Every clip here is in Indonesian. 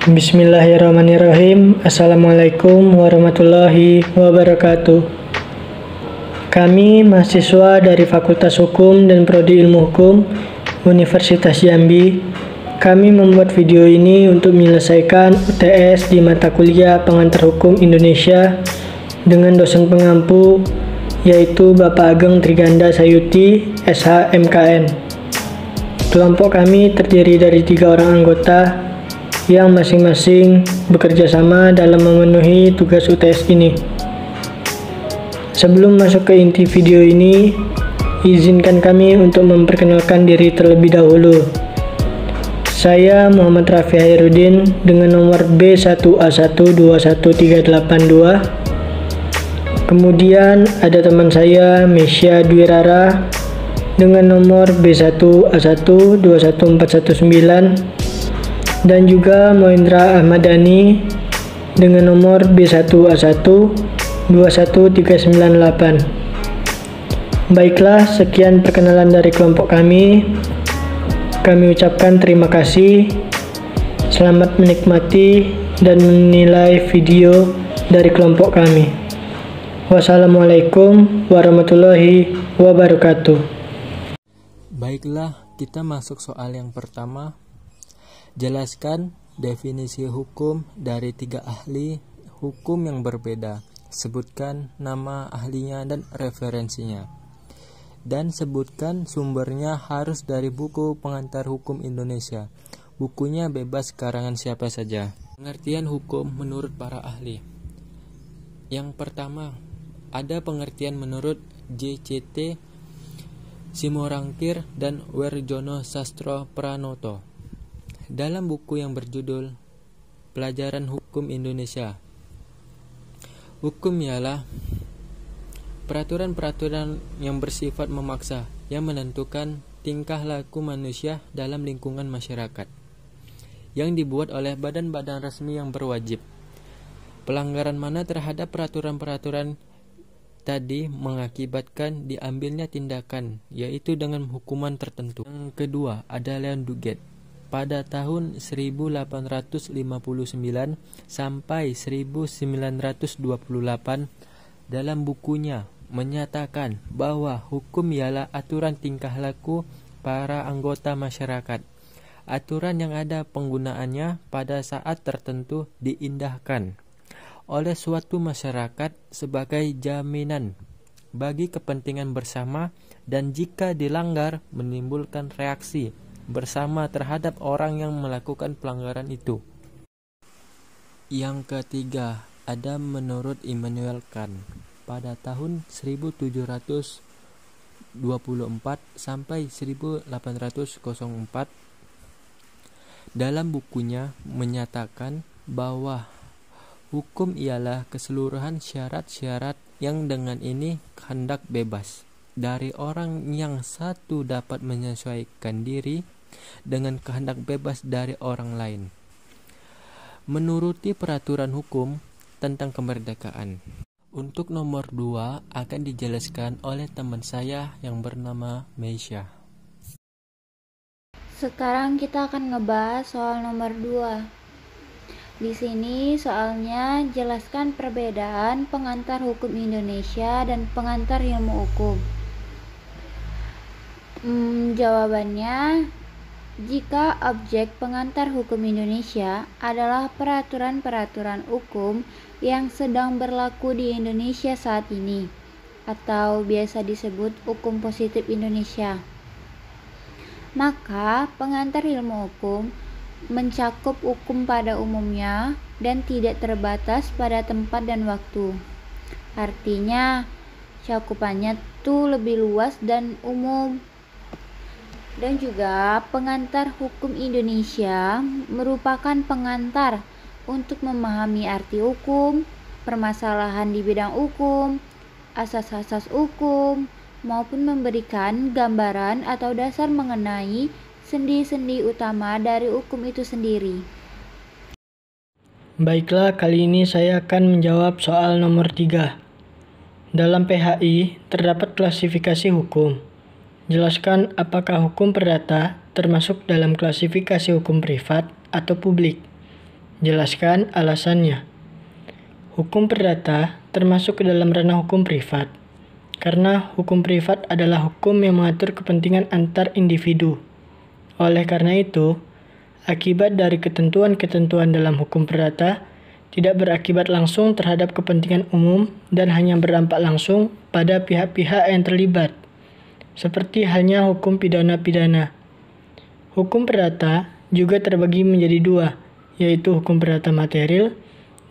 Bismillahirrahmanirrahim. Assalamualaikum warahmatullahi wabarakatuh. Kami mahasiswa dari Fakultas Hukum dan Prodi Ilmu Hukum Universitas Jambi. Kami membuat video ini untuk menyelesaikan UTS di mata kuliah Pengantar Hukum Indonesia dengan dosen pengampu yaitu Bapak Ageng Triganda Sayuti, SH MKN. Kelompok kami terdiri dari 3 orang anggota yang masing-masing bekerja sama dalam memenuhi tugas UTS ini. Sebelum masuk ke inti video ini, izinkan kami untuk memperkenalkan diri terlebih dahulu. Saya Muhammad Rafi Hairudin dengan nomor B1A121382. Kemudian ada teman saya Mesya Dwirara dengan nomor B1A121419 dan juga Moindra Ahmadani dengan nomor B1A1211398. Baiklah, sekian perkenalan dari kelompok kami. Kami ucapkan terima kasih. Selamat menikmati dan menilai video dari kelompok kami. Wassalamualaikum warahmatullahi wabarakatuh. Baiklah, kita masuk soal yang pertama. Jelaskan definisi hukum dari 3 ahli hukum yang berbeda. Sebutkan nama ahlinya dan referensinya. Dan sebutkan sumbernya harus dari buku Pengantar Hukum Indonesia. Bukunya bebas karangan siapa saja. Pengertian hukum menurut para ahli. Yang pertama, ada pengertian menurut JCT Simorangkir dan Werjono Sastro Pranoto dalam buku yang berjudul Pelajaran Hukum Indonesia. Hukum ialah peraturan-peraturan yang bersifat memaksa yang menentukan tingkah laku manusia dalam lingkungan masyarakat yang dibuat oleh badan-badan resmi yang berwajib. Pelanggaran mana terhadap peraturan-peraturan tadi mengakibatkan diambilnya tindakan, yaitu dengan hukuman tertentu. Yang kedua ada Leon Duguet. Pada tahun 1859 sampai 1928 dalam bukunya menyatakan bahwa hukum ialah aturan tingkah laku para anggota masyarakat. Aturan yang ada penggunaannya pada saat tertentu diindahkan oleh suatu masyarakat sebagai jaminan bagi kepentingan bersama dan jika dilanggar menimbulkan reaksi bersama terhadap orang yang melakukan pelanggaran itu. Yang ketiga, ada menurut Immanuel Kant pada tahun 1724 sampai 1804 dalam bukunya menyatakan bahwa hukum ialah keseluruhan syarat-syarat yang dengan ini hendak bebas dari orang yang satu dapat menyesuaikan diri dengan kehendak bebas dari orang lain, menuruti peraturan hukum tentang kemerdekaan. Untuk nomor 2 akan dijelaskan oleh teman saya yang bernama Mesya. Sekarang kita akan ngebahas soal nomor 2. Di sini soalnya jelaskan perbedaan pengantar hukum Indonesia dan pengantar ilmu hukum. Jawabannya, jika objek pengantar hukum Indonesia adalah peraturan-peraturan hukum yang sedang berlaku di Indonesia saat ini, atau biasa disebut hukum positif Indonesia, maka pengantar ilmu hukum mencakup hukum pada umumnya dan tidak terbatas pada tempat dan waktu. Artinya, cakupannya tuh lebih luas dan umum. Dan juga pengantar hukum Indonesia merupakan pengantar untuk memahami arti hukum, permasalahan di bidang hukum, asas-asas hukum, maupun memberikan gambaran atau dasar mengenai sendi-sendi utama dari hukum itu sendiri. Baiklah, kali ini saya akan menjawab soal nomor 3. Dalam PHI terdapat klasifikasi hukum. Jelaskan apakah hukum perdata termasuk dalam klasifikasi hukum privat atau publik. Jelaskan alasannya. Hukum perdata termasuk ke dalam ranah hukum privat, karena hukum privat adalah hukum yang mengatur kepentingan antar individu. Oleh karena itu, akibat dari ketentuan-ketentuan dalam hukum perdata tidak berakibat langsung terhadap kepentingan umum dan hanya berdampak langsung pada pihak-pihak yang terlibat, seperti halnya hukum pidana-pidana. Hukum perdata juga terbagi menjadi dua, yaitu hukum perdata material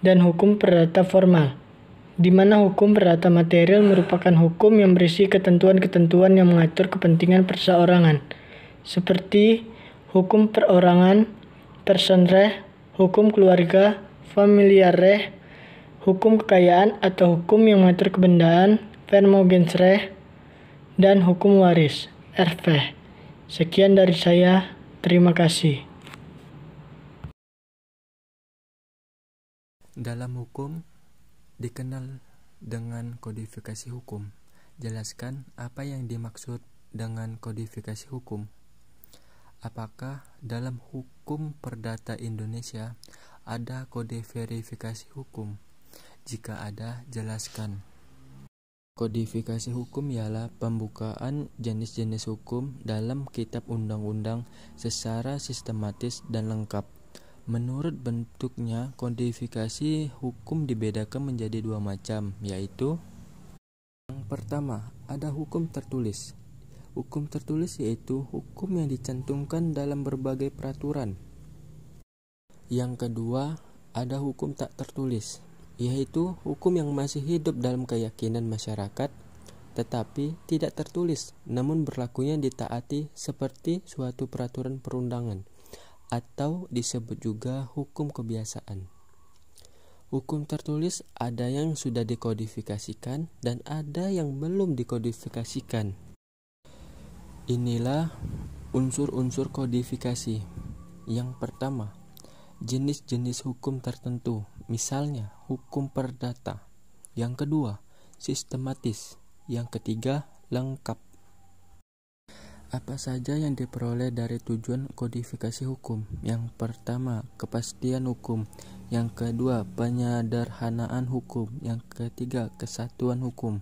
dan hukum perdata formal, di mana hukum perdata material merupakan hukum yang berisi ketentuan-ketentuan yang mengatur kepentingan perseorangan, seperti hukum perorangan, personreh, hukum keluarga, familiarreh, hukum kekayaan atau hukum yang mengatur kebendaan, vermogensreh, dan hukum waris, erfeh. Sekian dari saya, terima kasih. Dalam hukum dikenal dengan kodifikasi hukum. Jelaskan apa yang dimaksud dengan kodifikasi hukum. Apakah dalam hukum perdata Indonesia ada kode verifikasi hukum? Jika ada, jelaskan. Kodifikasi hukum ialah pembukaan jenis-jenis hukum dalam kitab undang-undang secara sistematis dan lengkap. Menurut bentuknya, kodifikasi hukum dibedakan menjadi dua macam, yaitu yang pertama, ada hukum tertulis. Hukum tertulis yaitu hukum yang dicantumkan dalam berbagai peraturan. Yang kedua, ada hukum tak tertulis, yaitu hukum yang masih hidup dalam keyakinan masyarakat, tetapi tidak tertulis, namun berlakunya ditaati seperti suatu peraturan perundangan, atau disebut juga hukum kebiasaan. Hukum tertulis ada yang sudah dikodifikasikan dan ada yang belum dikodifikasikan. Inilah unsur-unsur kodifikasi. Yang pertama, jenis-jenis hukum tertentu, misalnya hukum perdata. Yang kedua, sistematis. Yang ketiga, lengkap. Apa saja yang diperoleh dari tujuan kodifikasi hukum? Yang pertama, kepastian hukum. Yang kedua, penyederhanaan hukum. Yang ketiga, kesatuan hukum.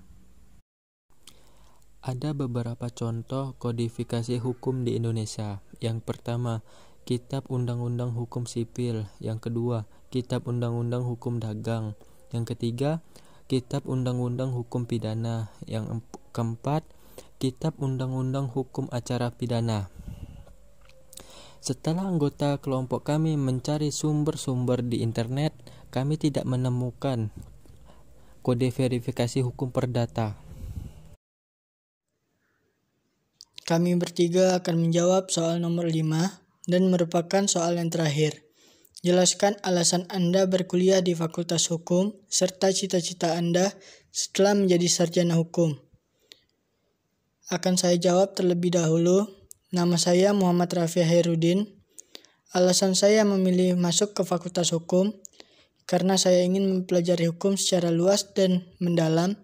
Ada beberapa contoh kodifikasi hukum di Indonesia. Yang pertama, Kitab Undang-Undang Hukum Sipil. Yang kedua, Kitab Undang-Undang Hukum Dagang. Yang ketiga, Kitab Undang-Undang Hukum Pidana. Yang keempat, Kitab Undang-Undang Hukum Acara Pidana. Setelah anggota kelompok kami mencari sumber-sumber di internet, kami tidak menemukan kode verifikasi hukum perdata. Kami bertiga akan menjawab soal nomor 5 dan merupakan soal yang terakhir. Jelaskan alasan Anda berkuliah di Fakultas Hukum serta cita-cita Anda setelah menjadi sarjana hukum. Akan saya jawab terlebih dahulu. Nama saya Muhammad Rafi Hairudin. Alasan saya memilih masuk ke Fakultas Hukum karena saya ingin mempelajari hukum secara luas dan mendalam,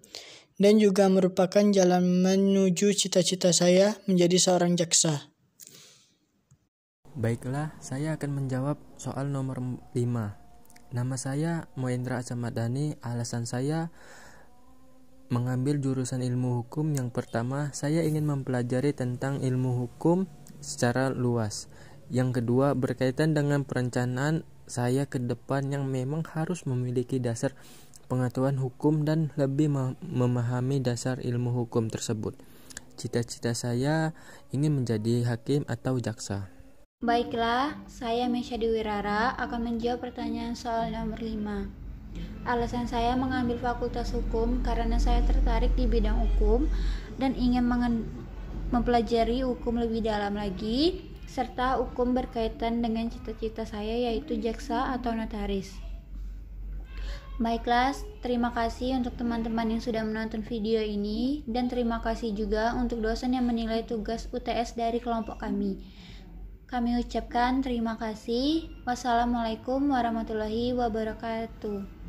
dan juga merupakan jalan menuju cita-cita saya menjadi seorang jaksa. Baiklah, saya akan menjawab soal nomor 5. Nama saya Moendra Acamadani. Alasan saya mengambil jurusan ilmu hukum. Yang pertama, saya ingin mempelajari tentang ilmu hukum secara luas. Yang kedua, berkaitan dengan perencanaan saya ke depan yang memang harus memiliki dasar pengetahuan hukum dan lebih memahami dasar ilmu hukum tersebut. Cita-cita saya ingin menjadi hakim atau jaksa. Baiklah, saya Mesya Diwirara akan menjawab pertanyaan soal nomor 5. Alasan saya mengambil Fakultas Hukum karena saya tertarik di bidang hukum dan ingin mempelajari hukum lebih dalam lagi, serta hukum berkaitan dengan cita-cita saya yaitu jaksa atau notaris. Baiklah, terima kasih untuk teman-teman yang sudah menonton video ini, dan terima kasih juga untuk dosen yang menilai tugas UTS dari kelompok kami. Kami ucapkan terima kasih. Wassalamualaikum warahmatullahi wabarakatuh.